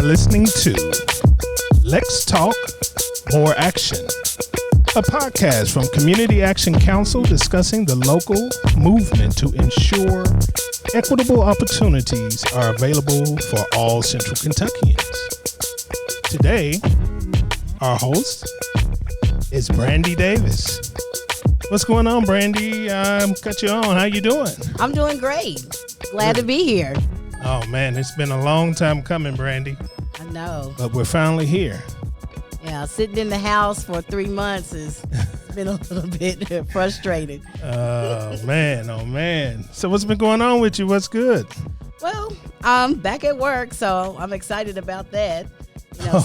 listening to Lex Talk, More Action, a podcast from Community Action Council discussing the local movement to ensure equitable opportunities are available for all Central Kentuckians. Today, our host is Brandy Davis. What's going on, Brandy? Cut you on. How you doing? I'm doing great. Glad to be here. Oh, man, it's been a long time coming, Brandy. I know. But we're finally here. Yeah, sitting in the house for 3 months has been a little bit frustrating. Oh, man. So what's been going on with you? What's good? Well, I'm back at work, so I'm excited about that.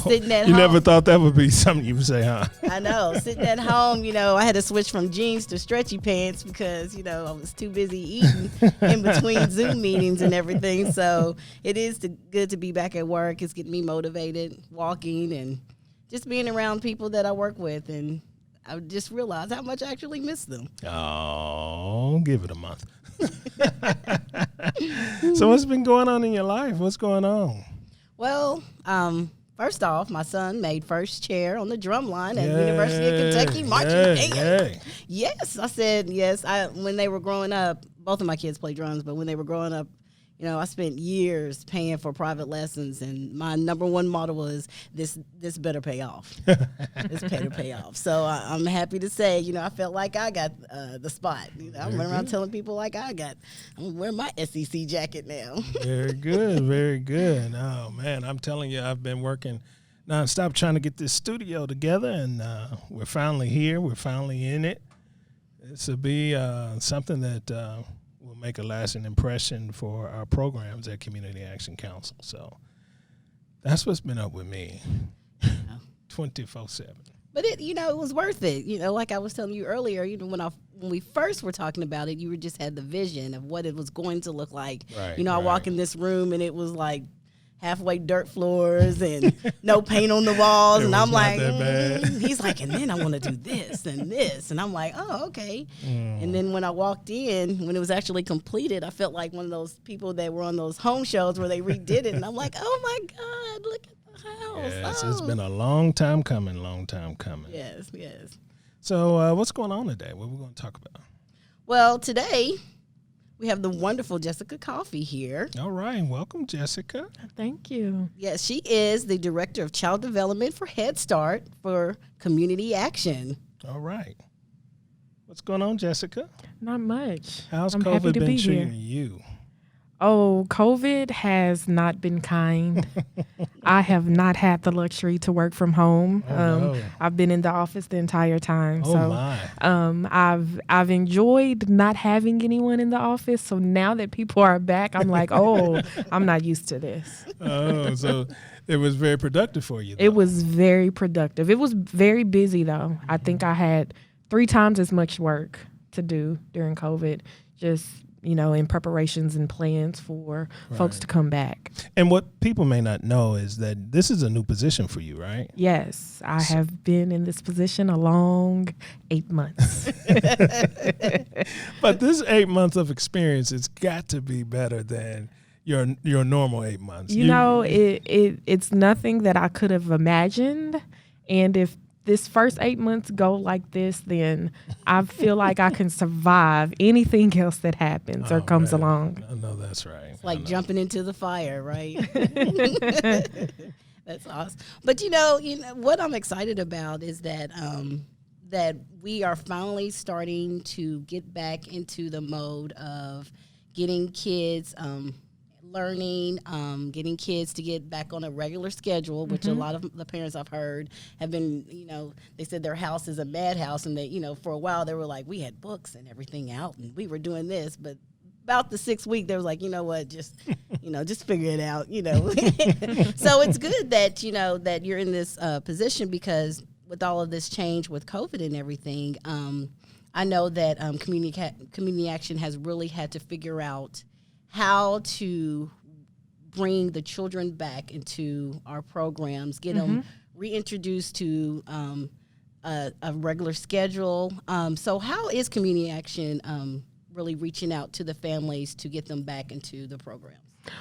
Sitting at home. You home. never thought that would be something you would say, huh? I know. Sitting at home, I had to switch from jeans to stretchy pants because, I was too busy eating in between Zoom meetings and everything. So it is good to be back at work. It's getting me motivated, walking and just being around people that I work with. And I just realized how much I actually miss them. Oh, give it a month. So what's been going on in your life? What's going on? Well, first off, my son made first chair on the drum line at University of Kentucky marching band. Yes, I said yes. When they were growing up, both of my kids play drums, but when they were growing up, I spent years paying for private lessons, and my number one motto was this better pay off. This better pay off. So I'm happy to say, I felt like I got the spot. I went around telling people I'm wearing my SEC jacket now. Very good, very good. Oh, man, I'm telling you, I've been working nonstop trying to get this studio together, and we're finally here. We're finally in it. This will be something that will make a lasting impression for our programs at Community Action Council. So that's what's been up with me 24/7. But it was worth it. Like I was telling you earlier, when we first were talking about it, you just had the vision of what it was going to look like. Right, I walk in this room and it was like halfway dirt floors and no paint on the walls. And I'm like, he's like, and then I want to do this and this. And I'm like, oh, okay. And then when I walked in, when it was actually completed, I felt like one of those people that were on those home shows where they redid it. And I'm like, oh my God, look at the house. Yes, It's been a long time coming. Yes. So what's going on today? What are we going to talk about? Well, today we have the wonderful Jessica Coffie here. All right. Welcome, Jessica. Thank you. Yes, she is the Director of Child Development for Head Start for Community Action. All right. What's going on, Jessica? Not much. How's I'm COVID happy to been be treating here. you? Oh, COVID has not been kind. I have not had the luxury to work from home. No. I've been in the office the entire time. Oh, my. I've enjoyed not having anyone in the office. So now that people are back, I'm like, oh, I'm not used to this. Oh, so it was very productive for you, though. It was very productive. It was very busy, though. I think I had 3 times as much work to do during COVID, just in preparations and plans for folks to come back. And what people may not know is that this is a new position for you, right? Yes, I have been in this position a long 8 months. But this 8 months of experience, it's got to be better than your normal 8 months. It's nothing that I could have imagined. And if this first 8 months go like this, then I feel like I can survive anything else that happens or comes along. I know that's right. It's like jumping into the fire, right? That's awesome. But what I'm excited about is that that we are finally starting to get back into the mode of getting kids learning, getting kids to get back on a regular schedule, which a lot of the parents I've heard have been, they said their house is a madhouse, and they, for a while they were like, we had books and everything out and we were doing this, but about the 6th week, they was like, just figure it out, So it's good that, that you're in this position, because with all of this change with COVID and everything, I know that Community Action has really had to figure out how to bring the children back into our programs, get them reintroduced to a regular schedule. So how is Community Action really reaching out to the families to get them back into the programs?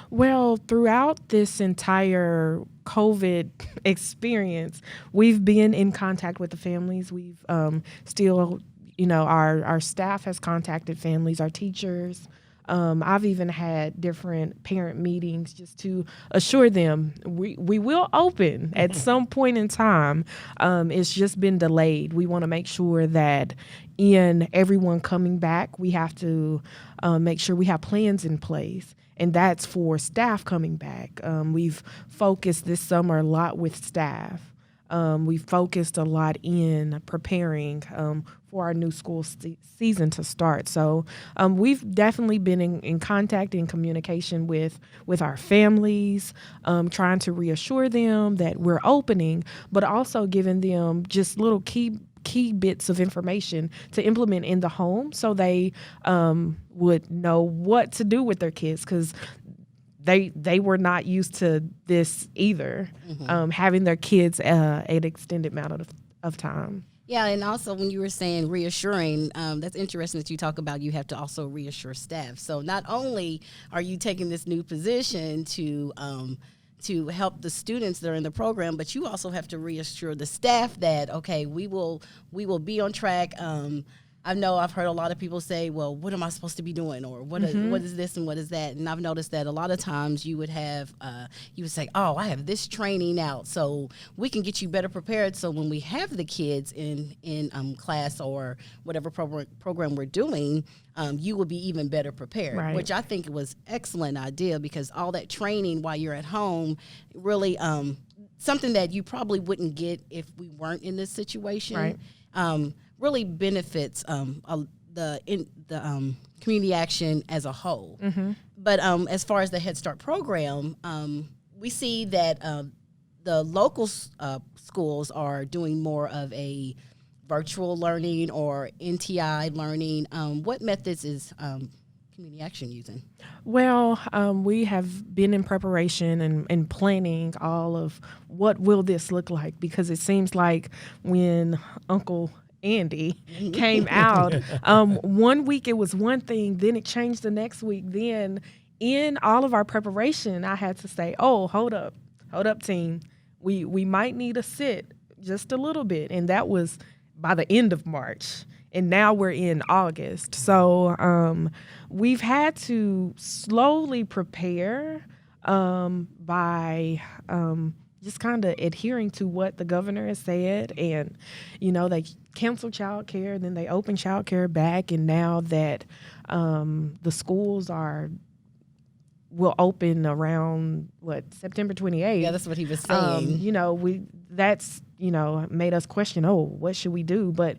Well, throughout this entire COVID experience, we've been in contact with the families. We've still, our staff has contacted families, our teachers. I've even had different parent meetings just to assure them we will open at some point in time. It's just been delayed. We want to make sure that in everyone coming back, we have to make sure we have plans in place. And that's for staff coming back. We've focused this summer a lot with staff. We've focused a lot in preparing for our new school season to start. So we've definitely been in contact and communication with our families, trying to reassure them that we're opening, but also giving them just little key bits of information to implement in the home so they would know what to do with their kids, because they were not used to this either, having their kids an extended amount of time. Yeah, and also when you were saying reassuring, that's interesting that you talk about you have to also reassure staff. So not only are you taking this new position to help the students that are in the program, but you also have to reassure the staff that, okay, we will be on track. I know I've heard a lot of people say, well, what am I supposed to be doing? Or what is this and what is that? And I've noticed that a lot of times you would have, you would say, oh, I have this training out, so we can get you better prepared. So when we have the kids in class or whatever program we're doing, you will be even better prepared, right. Which I think was excellent idea, because all that training while you're at home really something that you probably wouldn't get if we weren't in this situation. Right. Really benefits the community action as a whole. Mm-hmm. But as far as the Head Start program, we see that the local schools are doing more of a virtual learning or NTI learning. What methods is community action using? Well, we have been in preparation and planning all of what will this look like, because it seems like when Uncle Andy came out, 1 week it was one thing, then it changed the next week. Then in all of our preparation, I had to say, oh, hold up team. We might need to sit just a little bit. And that was by the end of March. And now we're in August. So we've had to slowly prepare by just kind of adhering to what the governor has said. And, they canceled child care, then they opened child care back. And now that the schools will open around, September 28th. Yeah, that's what he was saying. That's made us question, what should we do? But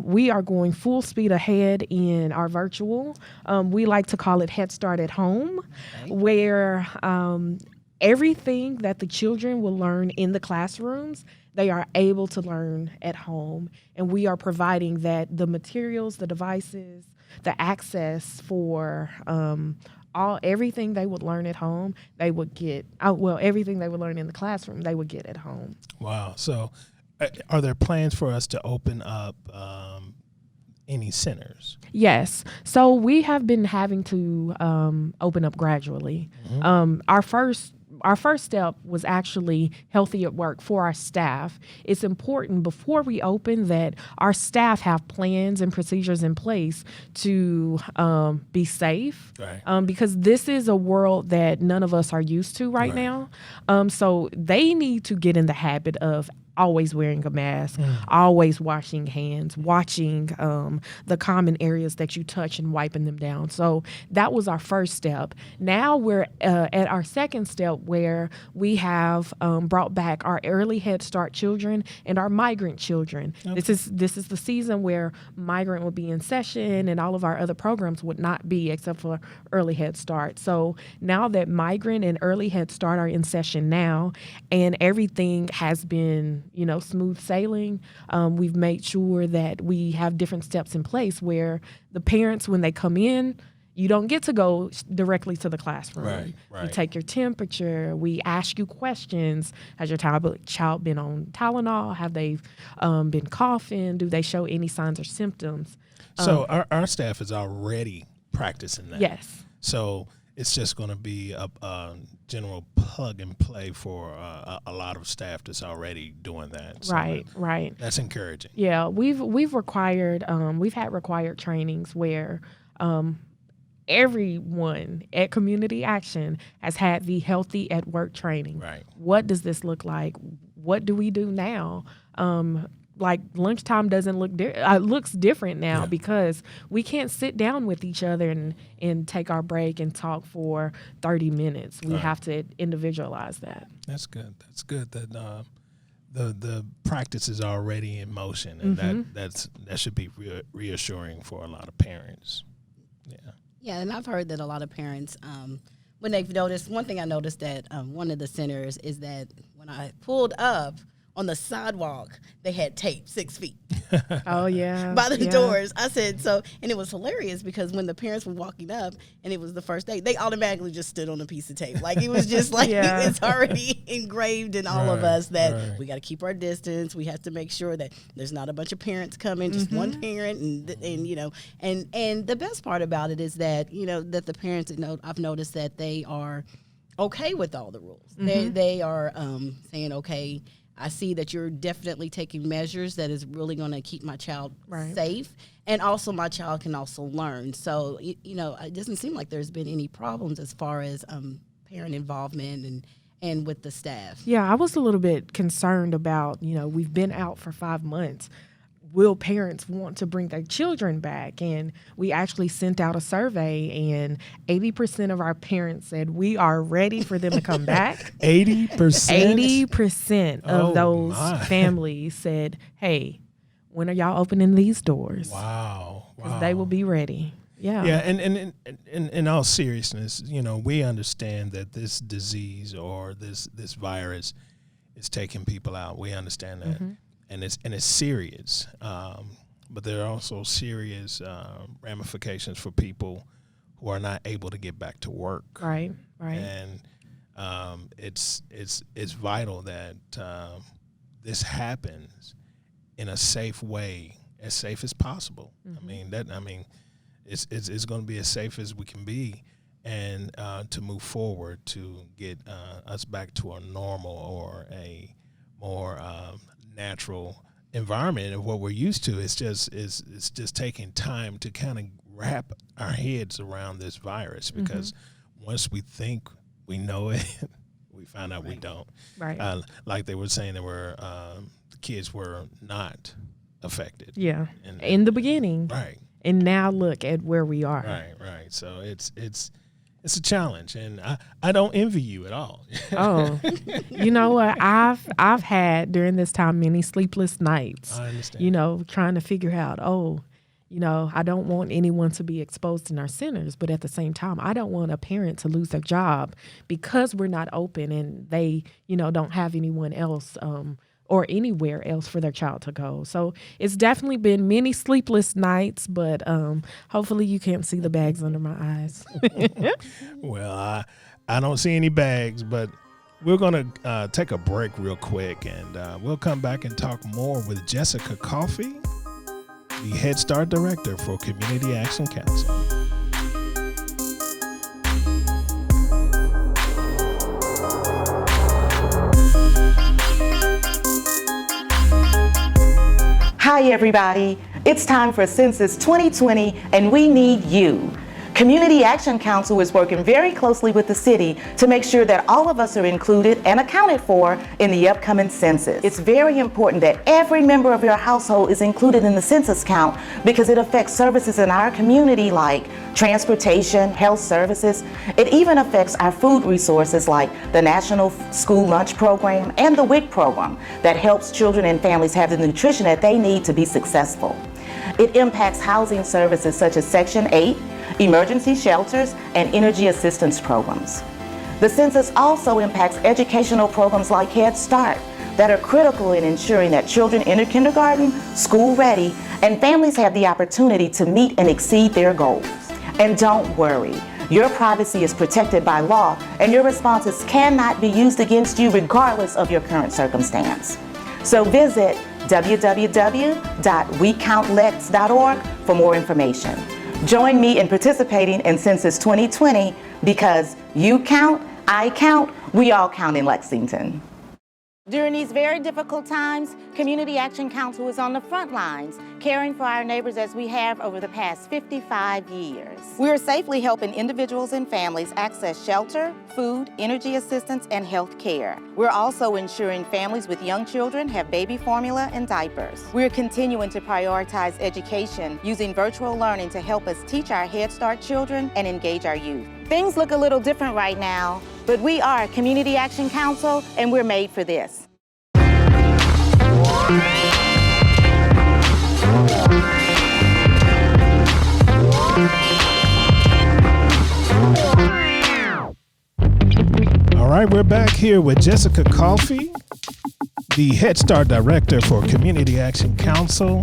we are going full speed ahead in our virtual. We like to call it Head Start at Home, okay, where everything that the children will learn in the classrooms, they are able to learn at home. And we are providing that the materials, the devices, the access for everything they would learn at home, they would get. Everything they would learn in the classroom, they would get at home. Wow. So are there plans for us to open up any centers? Yes. So we have been having to open up gradually. Mm-hmm. Our first step was actually Healthy at Work for our staff. It's important before we open that our staff have plans and procedures in place to be safe, right, because this is a world that none of us are used to right now. So they need to get in the habit of always wearing a mask, always washing hands, watching the common areas that you touch and wiping them down. So that was our first step. Now we're at our second step, where we have brought back our early Head Start children and our migrant children. Okay. This is the season where migrant will be in session and all of our other programs would not be, except for early Head Start. So now that migrant and early Head Start are in session now, and everything has been smooth sailing, we've made sure that we have different steps in place where the parents, when they come in, you don't get to go directly to the classroom. Right. You take your temperature. We ask you questions. Has your child been on Tylenol? Have they been coughing? Do they show any signs or symptoms? So our staff is already practicing that. Yes. So it's just going to be a general plug and play for a lot of staff that's already doing that. So Right. That's encouraging. Yeah, we've required we've had required trainings where everyone at Community Action has had the Healthy at Work training. Right. What does this look like? What do we do now? Like lunchtime doesn't look looks different now because we can't sit down with each other and take our break and talk for 30 minutes. We have to individualize that. That's good. That's good that the practice is already in motion, and that should be reassuring for a lot of parents. Yeah, and I've heard that a lot of parents, when they've noticed, one thing I noticed at one of the centers is that when I pulled up on the sidewalk, they had tape 6 feet. Oh, yeah. By the doors. I said, and it was hilarious because when the parents were walking up and it was the first day, they automatically just stood on a piece of tape. Like, it was just like, it's already engraved in all of us that we got to keep our distance. We have to make sure that there's not a bunch of parents coming, just one parent. And you know, and the best part about it is that, you know, that the parents, I've noticed that they are okay with all the rules. They are saying, okay, I see that you're definitely taking measures that is really going to keep my child safe, and also my child can also learn. So, you know, it doesn't seem like there's been any problems as far as parent involvement and with the staff. Yeah, I was a little bit concerned about, you know, we've been out for 5 months. Will parents want to bring their children back? And we actually sent out a survey, and 80% of our parents said we are ready for them to come back. 80%? 80% of those families said, hey, when are y'all opening these doors? Wow. Because they will be ready. Yeah. Yeah, and in all seriousness, you know, we understand that this disease or this virus is taking people out. We understand that. And it's serious, but there are also serious ramifications for people who are not able to get back to work. Right. And it's vital that this happens in a safe way, as safe as possible. I mean it's going to be as safe as we can be, and to move forward to get us back to a normal or a more natural environment of what we're used to. It's just taking time to kind of wrap our heads around this virus, because once we think we know it, we find out we don't. Right. Like they were saying, there were the kids were not affected. Yeah. In the beginning. Right. And now look at where we are. Right. So it's a challenge, and I don't envy you at all. Oh, you know what? I've had during this time many sleepless nights. I understand. You know, trying to figure out, you know, I don't want anyone to be exposed in our centers, but at the same time, I don't want a parent to lose their job because we're not open and they, you know, don't have anyone else or anywhere else for their child to go. So it's definitely been many sleepless nights, but hopefully you can't see the bags under my eyes. Well, I don't see any bags, but we're going to take a break real quick, and we'll come back and talk more with Jessica Coffie, the Head Start Director for Community Action Council. Hi everybody, it's time for Census 2020 and we need you. Community Action Council is working very closely with the city to make sure that all of us are included and accounted for in the upcoming census. It's very important that every member of your household is included in the census count because it affects services in our community like transportation, health services. It even affects our food resources like the National School Lunch Program and the WIC program that helps children and families have the nutrition that they need to be successful. It impacts housing services such as Section 8, emergency shelters, and energy assistance programs. The census also impacts educational programs like Head Start that are critical in ensuring that children enter kindergarten, school ready, and families have the opportunity to meet and exceed their goals. And don't worry, your privacy is protected by law and your responses cannot be used against you regardless of your current circumstance. So visit www.wecountlex.org for more information. Join me in participating in Census 2020 Because you count, I count, we all count in Lexington. During these very difficult times, Community Action Council is on the front lines, caring for our neighbors as we have over the past 55 years. We are safely helping individuals and families access shelter, food, energy assistance, and health care. We're also ensuring families with young children have baby formula and diapers. We're continuing to prioritize education using virtual learning to help us teach our Head Start children and engage our youth. Things look a little different right now, but we are Community Action Council, and we're made for this. All right, we're back here with Jessica Coffie, the Head Start Director for Community Action Council.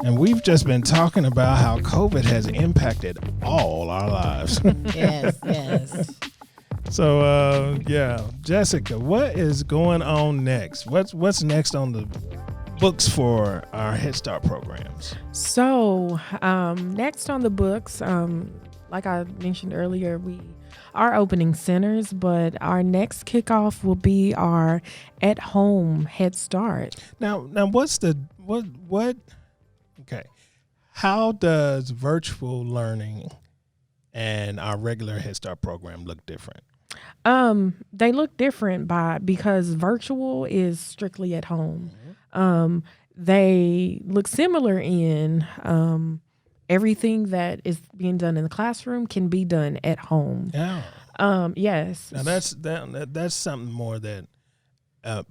And we've just been talking about how COVID has impacted all our lives. Yes. So, Jessica, what is going on next? What's next on the books for our Head Start programs? So, next on the books, like I mentioned earlier, we are opening centers, but our next kickoff will be our at-home Head Start. Now, what's what? Okay, how does virtual learning and our regular Head Start program look different? They look different because virtual is strictly at home. They look similar in everything that is being done in the classroom can be done at home. Yeah. Yes. Now that's something more that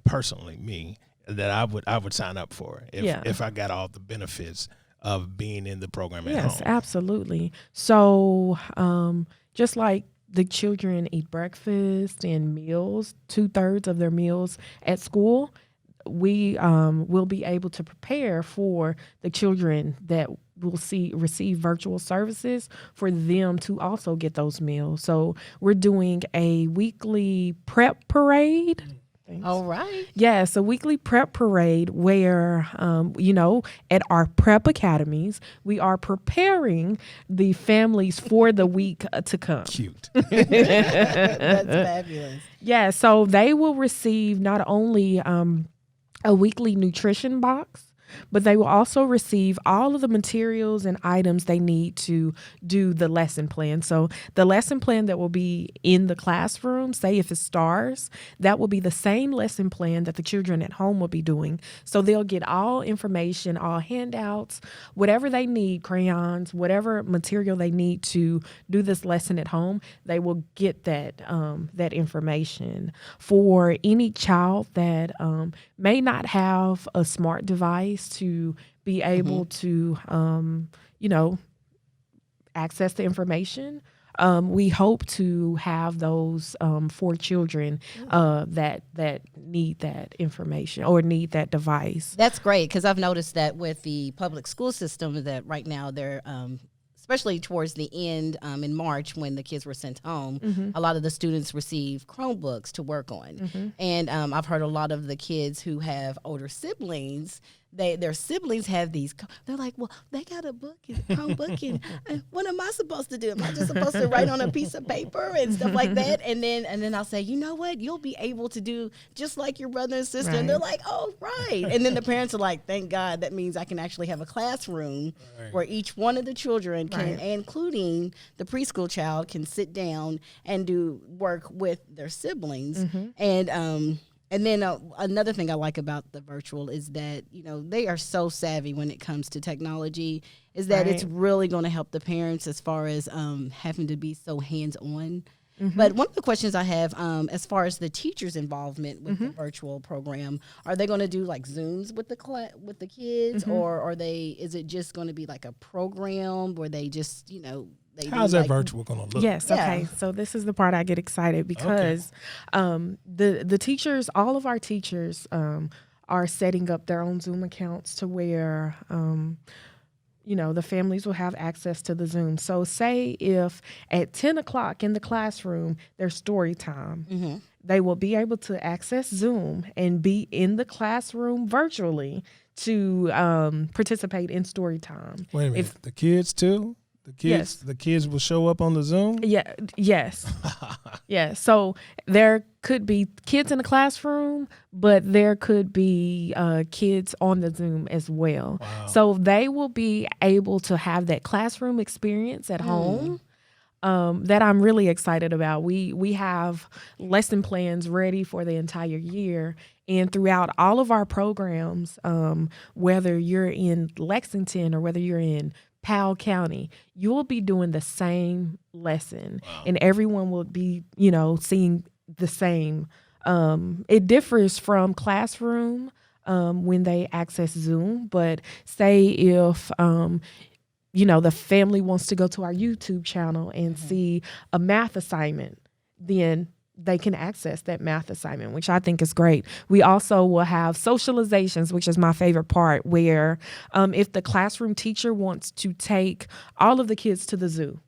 personally me that I would sign up for if I got all the benefits of being in the program at home. Yes, absolutely. So just like the children eat breakfast and meals, 2/3 of their meals at school, we will be able to prepare for the children that will receive virtual services for them to also get those meals. So we're doing a weekly prep parade. All right. Yes, a weekly prep parade where, at our Prep Academies, we are preparing the families for the week to come. Cute. That's fabulous. Yeah, so they will receive not only a weekly nutrition box, but they will also receive all of the materials and items they need to do the lesson plan. So the lesson plan that will be in the classroom, say if it's STARS, that will be the same lesson plan that the children at home will be doing. So they'll get all information, all handouts, whatever they need, crayons, whatever material they need to do this lesson at home, they will get that information. For any child that may not have a smart device to be able to, access the information. We hope to have those for children that need that information or need that device. That's great, because I've noticed that with the public school system that right now they're especially towards the end in March when the kids were sent home, a lot of the students receive Chromebooks to work on. And I've heard a lot of the kids who have older siblings, their siblings have these. They're like, well, they got a book, Chromebook, and what am I supposed to do? Am I just supposed to write on a piece of paper and stuff like that? And then I'll say, you know what? You'll be able to do just like your brother and sister. Right. And they're like, oh, right. And then the parents are like, thank God, that means I can actually have a classroom where each one of the children can, including the preschool child, can sit down and do work with their siblings. And then another thing I like about the virtual is that, they are so savvy when it comes to technology, is that it's really going to help the parents as far as having to be so hands-on. But one of the questions I have as far as the teachers' involvement with the virtual program, are they going to do like Zooms with the kids, or is it just going to be like a program where they just, how's that virtual going to look? Yes. Okay. So this is the part I get excited because the teachers, all of our teachers are setting up their own Zoom accounts to where, the families will have access to the Zoom. So say if at 10 o'clock in the classroom, there's story time, they will be able to access Zoom and be in the classroom virtually to participate in story time. Wait a minute, the kids too? The kids will show up on the Zoom? Yeah. Yes. Yeah. So there could be kids in the classroom, but there could be kids on the Zoom as well. Wow. So they will be able to have that classroom experience at home. That I'm really excited about. We have lesson plans ready for the entire year, and throughout all of our programs, whether you're in Lexington or whether you're in Powell County, you will be doing the same lesson, and everyone will be, seeing the same. It differs from classroom when they access Zoom, but say if the family wants to go to our YouTube channel and see a math assignment, then they can access that math assignment, which I think is great. We also will have socializations, which is my favorite part, where if the classroom teacher wants to take all of the kids to the zoo,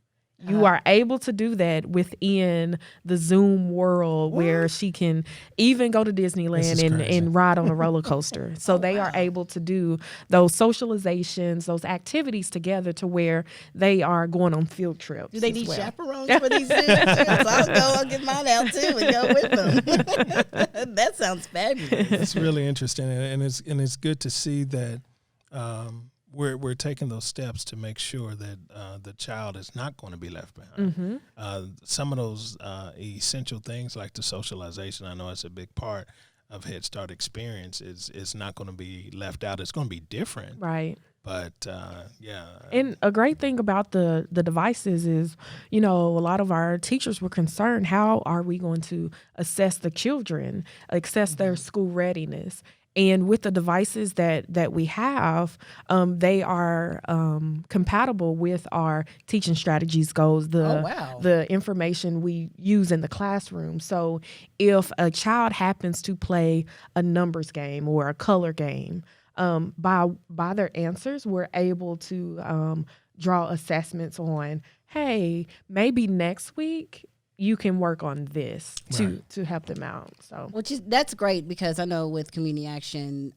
you are able to do that within the Zoom world where she can even go to Disneyland and ride on a roller coaster. So they are able to do those socializations, those activities together to where they are going on field trips. Do they need chaperones for these Zooms? I'll get mine out too and go with them. That sounds fabulous. It's really interesting, and it's good to see that we're taking those steps to make sure that the child is not going to be left behind. Some of those essential things like the socialization, I know it's a big part of Head Start experience, is not going to be left out. It's going to be different. Right. But, And a great thing about the devices is, a lot of our teachers were concerned, how are we going to assess the children, assess their school readiness? And with the devices that we have, they are compatible with our teaching strategies goals, the information we use in the classroom. So if a child happens to play a numbers game or a color game, by their answers, we're able to draw assessments on, hey, maybe next week you can work on this to help them out. So, that's great, because I know with Community Action,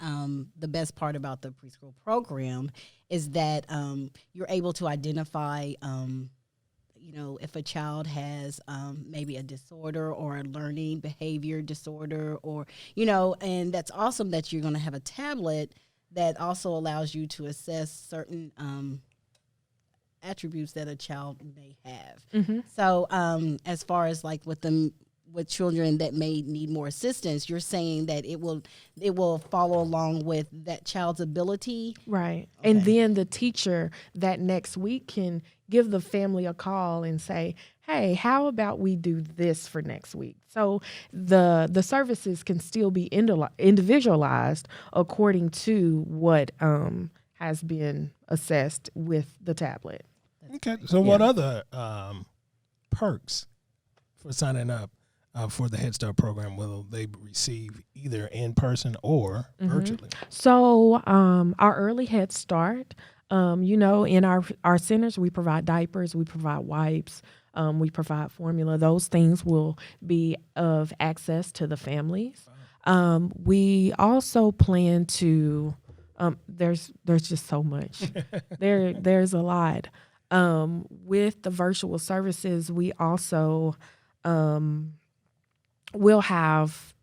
the best part about the preschool program is that you're able to identify, if a child has maybe a disorder or a learning behavior disorder, or and that's awesome that you're going to have a tablet that also allows you to assess certain attributes that a child may have. So as far as like with children that may need more assistance, you're saying that it will follow along with that child's ability. Right. Okay. And then the teacher that next week can give the family a call and say, hey, how about we do this for next week? So the services can still be individualized according to what has been assessed with the tablet. Okay. So what other perks for signing up for the Head Start program will they receive either in person or virtually? So our early Head Start, in our centers, we provide diapers, we provide wipes, we provide formula. Those things will be of access to the families. We also plan to, there's just so much. There's a lot. With the virtual services, we also will have,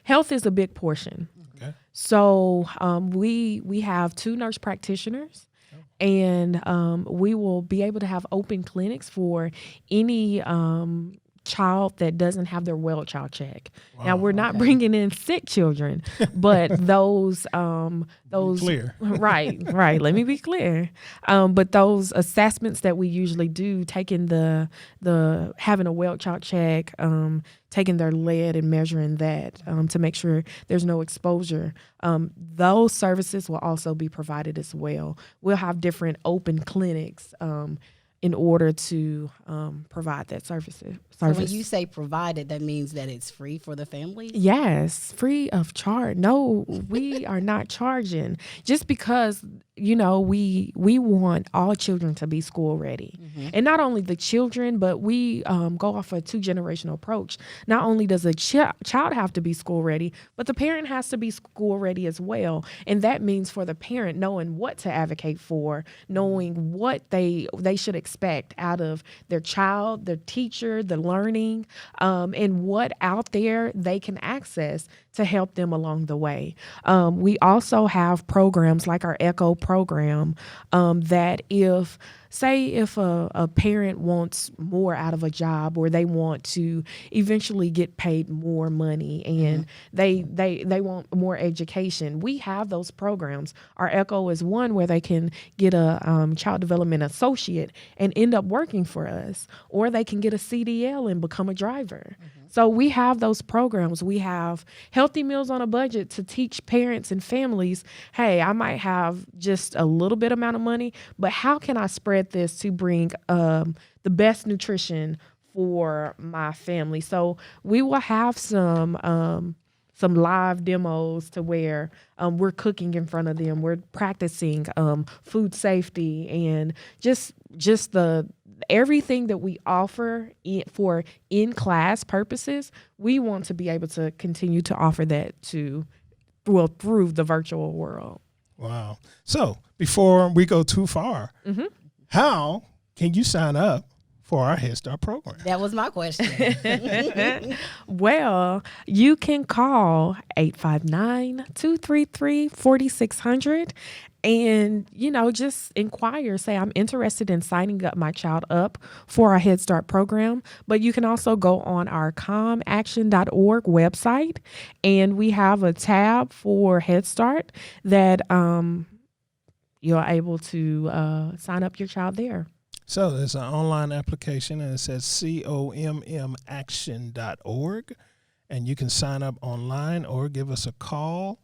health is a big portion. Okay. So we have 2 nurse practitioners, and we will be able to have open clinics for any child that doesn't have their well child check. Wow. Now we're not bringing in sick children, but those clear. right. Let me be clear. But those assessments that we usually do, taking the having a well child check, taking their lead and measuring that to make sure there's no exposure. Those services will also be provided as well. We'll have different open clinics in order to provide that service. So when you say provided, that means that it's free for the families? Yes, free of charge. No, we are not charging. Just because we want all children to be school ready. And not only the children, but we go off a 2-generational approach. Not only does a child have to be school ready, but the parent has to be school ready as well. And that means for the parent knowing what to advocate for, knowing what they should expect out of their child, their teacher, the learning, and what out there they can access to help them along the way. We also have programs like our ECHO program that if a parent wants more out of a job, or they want to eventually get paid more money, and they want more education, we have those programs. Our ECHO is one where they can get a child development associate and end up working for us, or they can get a CDL and become a driver. So we have those programs. We have Healthy Meals on a Budget to teach parents and families, hey, I might have just a little bit amount of money, but how can I spread this to bring the best nutrition for my family? So we will have some live demos to where we're cooking in front of them. We're practicing food safety and just everything that we offer for in-class purposes. We want to be able to continue to offer that through the virtual world. Wow. So before we go too far, how can you sign up for our Head Start program? That was my question. Well, you can call 859-233-4600 and, just inquire, say, I'm interested in signing up my child up for our Head Start program. But you can also go on our comaction.org website, and we have a tab for Head Start that you're able to sign up your child there. So there's an online application, and it says commaction.org, and you can sign up online or give us a call,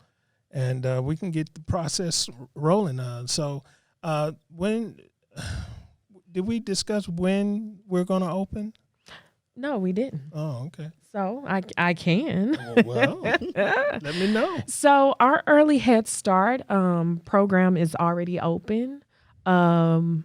and we can get the process rolling on. So when did we discuss when we're going to open? No, we didn't. Oh, okay. So I can. Well, let me know. So our Early Head Start program is already open. There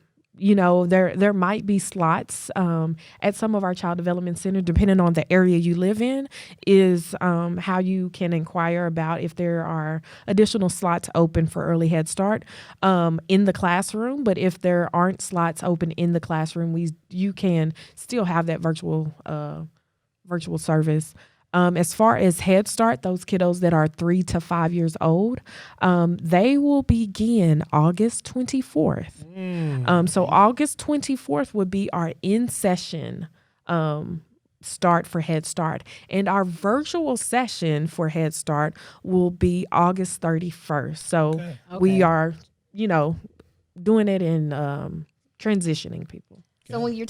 might be slots at some of our child development centers, depending on the area you live in, is how you can inquire about if there are additional slots open for Early Head Start in the classroom. But if there aren't slots open in the classroom, you can still have that virtual service. As far as Head Start, those kiddos that are 3 to 5 years old, they will begin August 24th. So August 24th would be our in-session start for Head Start. And our virtual session for Head Start will be August 31st. So we are, doing it in transitioning people. So when you're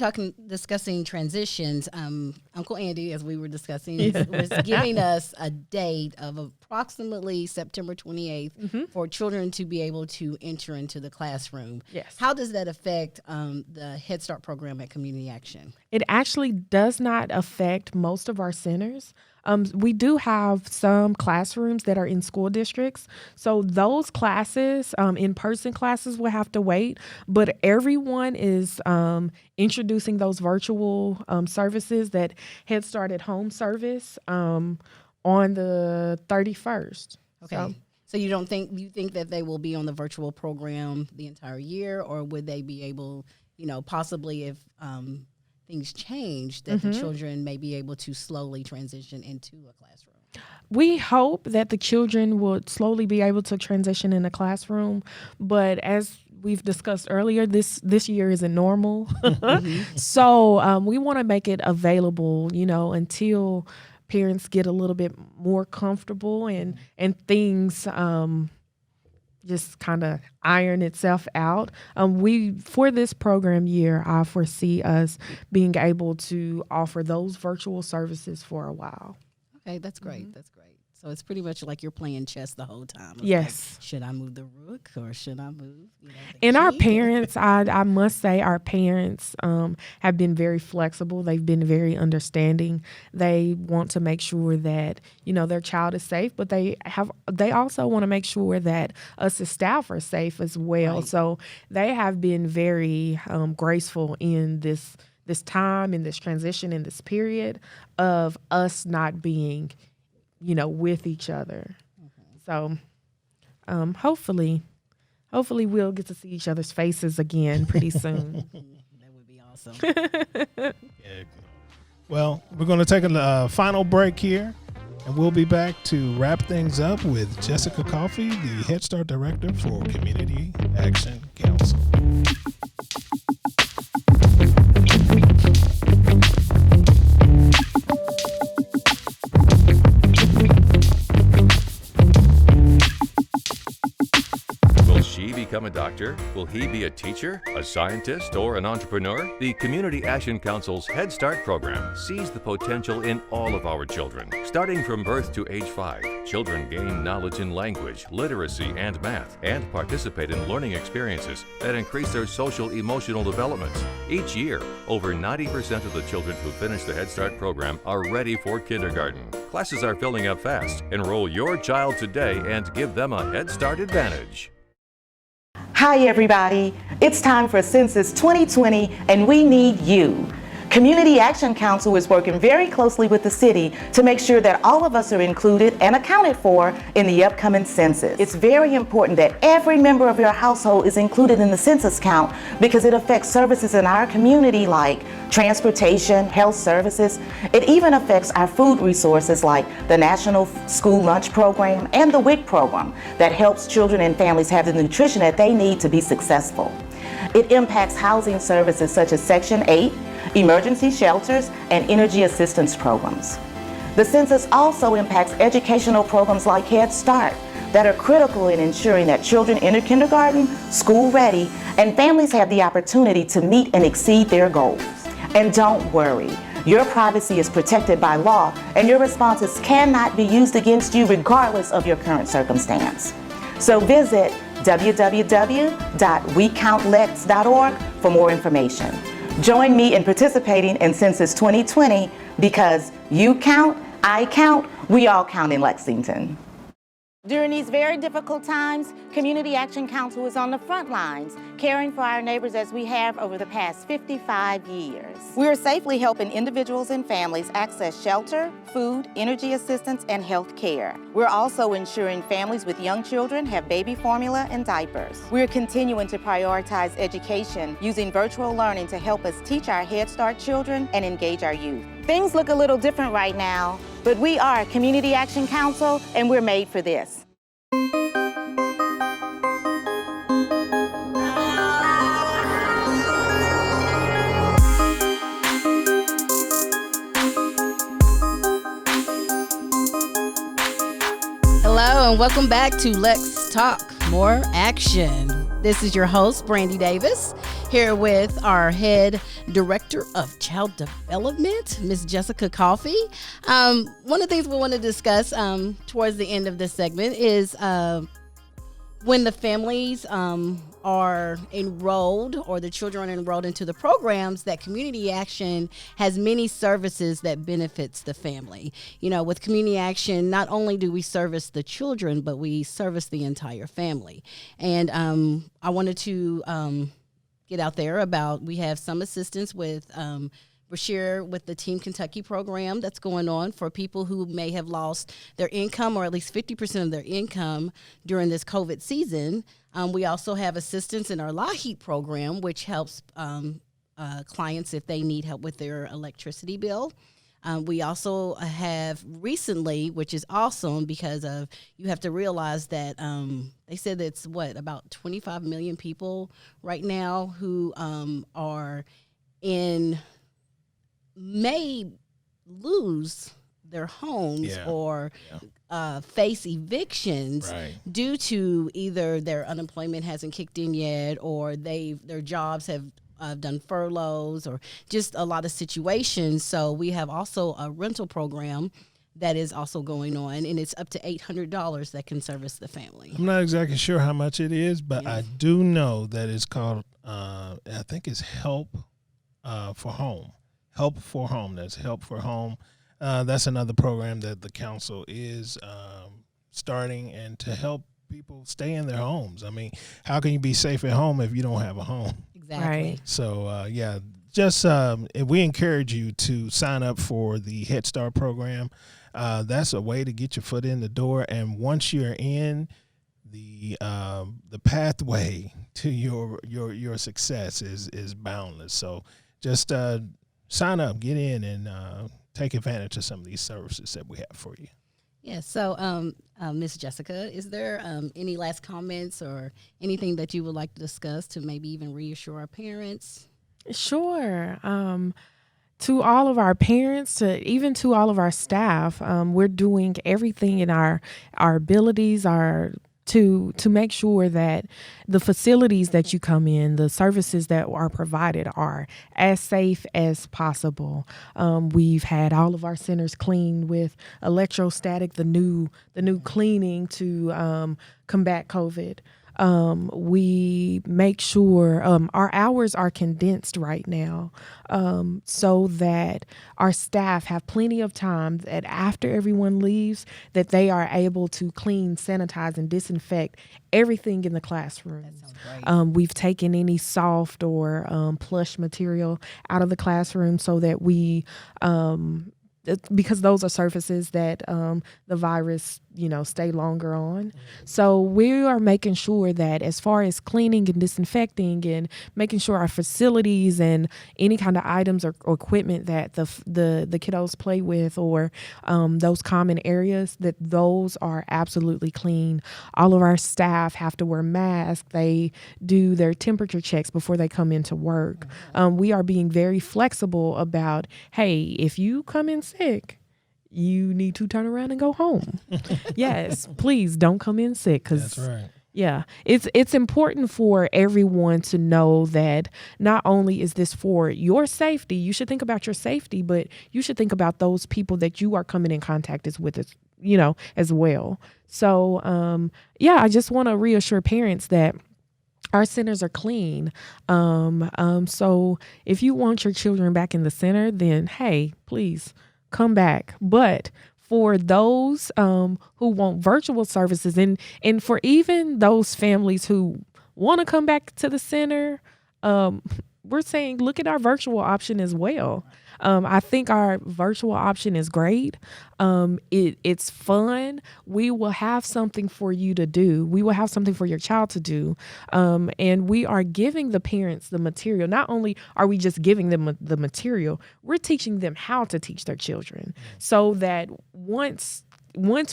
discussing transitions, Uncle Andy, as we were discussing, was giving us a date of approximately September 28th for children to be able to enter into the classroom. Yes. How does that affect the Head Start program at Community Action? It actually does not affect most of our centers. We do have some classrooms that are in school districts. So those classes, in-person classes, will have to wait. But everyone is introducing those virtual services, that Head Start at Home service, on the 31st. Okay. So you think that they will be on the virtual program the entire year, or would they be able, possibly if things change, that the children may be able to slowly transition into a classroom? We hope that the children would slowly be able to transition in a classroom, but as we've discussed earlier, this year isn't normal. So we want to make it available, until parents get a little bit more comfortable and things just kind of iron itself out. For this program year, I foresee us being able to offer those virtual services for a while. Okay, that's great. That's great. So it's pretty much like you're playing chess the whole time. It's Yes. like, should I move the rook or should I move? And our parents, I must say, our parents have been very flexible. They've been very understanding. They want to make sure that, their child is safe, but they also want to make sure that us as staff are safe as well. Right. So they have been very graceful in this time, in this transition, in this period of us not being with each other. So hopefully we'll get to see each other's faces again pretty soon. That would be awesome. Yeah. Well, we're going to take a final break here, and we'll be back to wrap things up with Jessica Coffie, the Head Start Director for Community Action Council. Become a doctor? Will he be a teacher, a scientist, or an entrepreneur? The Community Action Council's Head Start program sees the potential in all of our children. Starting from birth to age 5, children gain knowledge in language, literacy, and math, and participate in learning experiences that increase their social emotional development. Each year, over 90% of the children who finish the Head Start program are ready for kindergarten. Classes are filling up fast. Enroll your child today and give them a Head Start advantage. Hi everybody, it's time for Census 2020 and we need you. Community Action Council is working very closely with the city to make sure that all of us are included and accounted for in the upcoming census. It's very important that every member of your household is included in the census count because it affects services in our community like transportation, health services. It even affects our food resources like the National School Lunch Program and the WIC program that helps children and families have the nutrition that they need to be successful. It impacts housing services such as Section 8, emergency shelters, and energy assistance programs. The census also impacts educational programs like Head Start that are critical in ensuring that children enter kindergarten, school ready, and families have the opportunity to meet and exceed their goals. And don't worry, your privacy is protected by law and your responses cannot be used against you regardless of your current circumstance. So visit www.wecountlex.org for more information. Join me in participating in Census 2020 because you count, I count, we all count in Lexington. During these very difficult times, Community Action Council is on the front lines, caring for our neighbors as we have over the past 55 years. We are safely helping individuals and families access shelter, food, energy assistance, and health care. We're also ensuring families with young children have baby formula and diapers. We're continuing to prioritize education using virtual learning to help us teach our Head Start children and engage our youth. Things look a little different right now, but we are Community Action Council and we're made for this. Hello and welcome back to Lex Talk, More Action. This is your host, Brandy Davis, here with our head director of child development, Ms. Jessica Coffie. One of the things we want to discuss towards the end of this segment is when the families are enrolled or the children are enrolled into the programs, that Community Action has many services that benefits the family. You know, with Community Action, not only do we service the children, but we service the entire family. And I wanted to get out there about, we have some assistance with Bashir with the Team Kentucky program that's going on for people who may have lost their income or at least 50% of their income during this COVID season. We also have assistance in our LAHEAP program, which helps clients if they need help with their electricity bill. We also have recently, which is awesome because of, you have to realize that they said it's about 25 million people right now who may lose their homes or face evictions due to either their unemployment hasn't kicked in yet or their jobs have done furloughs or just a lot of situations. So we have also a rental program that is also going on, and it's up to $800 that can service the family. I'm not exactly sure how much it is, but I do know that it's called, I think it's Help for Home. Help for Home. That's Help for Home. That's another program that the council is starting, and to help people stay in their homes. I mean, how can you be safe at home if you don't have a home? Exactly. Right. So, just we encourage you to sign up for the Head Start program. That's a way to get your foot in the door, and once you're in, the pathway to your success is boundless. So just sign up, get in, and take advantage of some of these services that we have for you. Yeah. So, Ms. Jessica, is there any last comments or anything that you would like to discuss to maybe even reassure our parents? Sure. To all of our parents, even to all of our staff, we're doing everything in our abilities, to make sure that the facilities that you come in, the services that are provided, are as safe as possible. We've had all of our centers cleaned with electrostatic, the new cleaning to combat COVID. We make sure our hours are condensed right now, so that our staff have plenty of time that after everyone leaves, that they are able to clean, sanitize, and disinfect everything in the classroom. That sounds great. We've taken any soft or plush material out of the classroom so that we because those are surfaces that the virus, stay longer on. So we are making sure that as far as cleaning and disinfecting and making sure our facilities and any kind of items or equipment that the kiddos play with, or those common areas, that those are absolutely clean. All of our staff have to wear masks. They do their temperature checks before they come into work. We are being very flexible about, hey, if you come in sick, you need to turn around and go home. Yes, please don't come in sick. That's right. Yeah, it's important for everyone to know that not only is this for your safety, you should think about your safety, but you should think about those people that you are coming in contact with, as well. So, I just want to reassure parents that our centers are clean. So if you want your children back in the center, then hey, please come back. But for those who want virtual services, and for even those families who want to come back to the center, we're saying look at our virtual option as well. I think our virtual option is great. It's fun. We will have something for you to do. We will have something for your child to do. And we are giving the parents the material. Not only are we just giving them the material, we're teaching them how to teach their children, so that once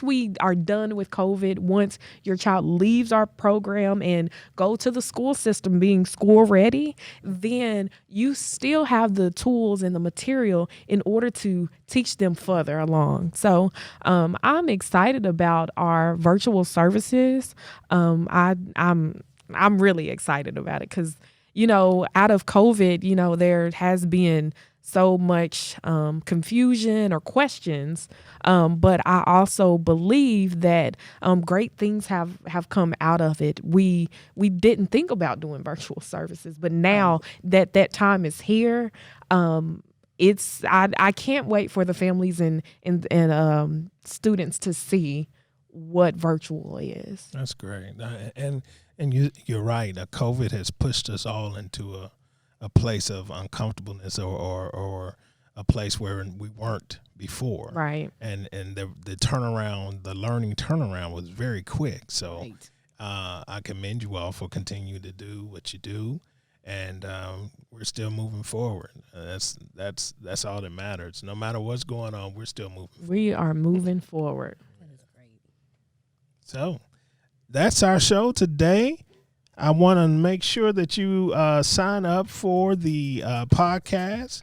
we are done with COVID, once your child leaves our program and go to the school system being school ready, then you still have the tools and the material in order to teach them further along. So I'm excited about our virtual services. I'm really excited about it because, out of COVID, there has been so much confusion or questions, but I also believe that great things have come out of it. We didn't think about doing virtual services, but now that time is here, I can't wait for the families and students to see what virtual is. That's great, and you're right. COVID has pushed us all into a place of uncomfortableness or a place where we weren't before. Right. And the turnaround, the learning turnaround was very quick. So Right. I commend you all for continuing to do what you do. And we're still moving forward. That's all that matters. No matter what's going on, we're still moving forward. We are moving forward. That is great. So that's our show today. I want to make sure that you sign up for the podcast.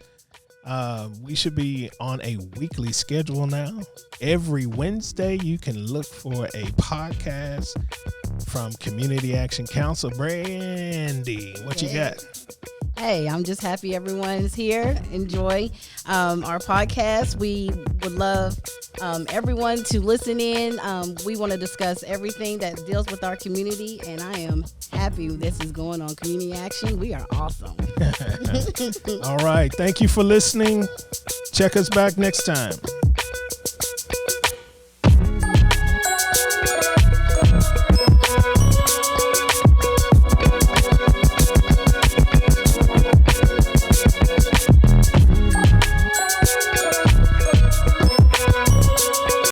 We should be on a weekly schedule now. Every Wednesday, you can look for a podcast from Community Action Council. Brandy, what you got? Hey, I'm just happy everyone's here. Enjoy our podcast. We would love everyone to listen in. We want to discuss everything that deals with our community, and I am happy this is going on Community Action. We are awesome. All right. Thank you for listening. Check us back next time.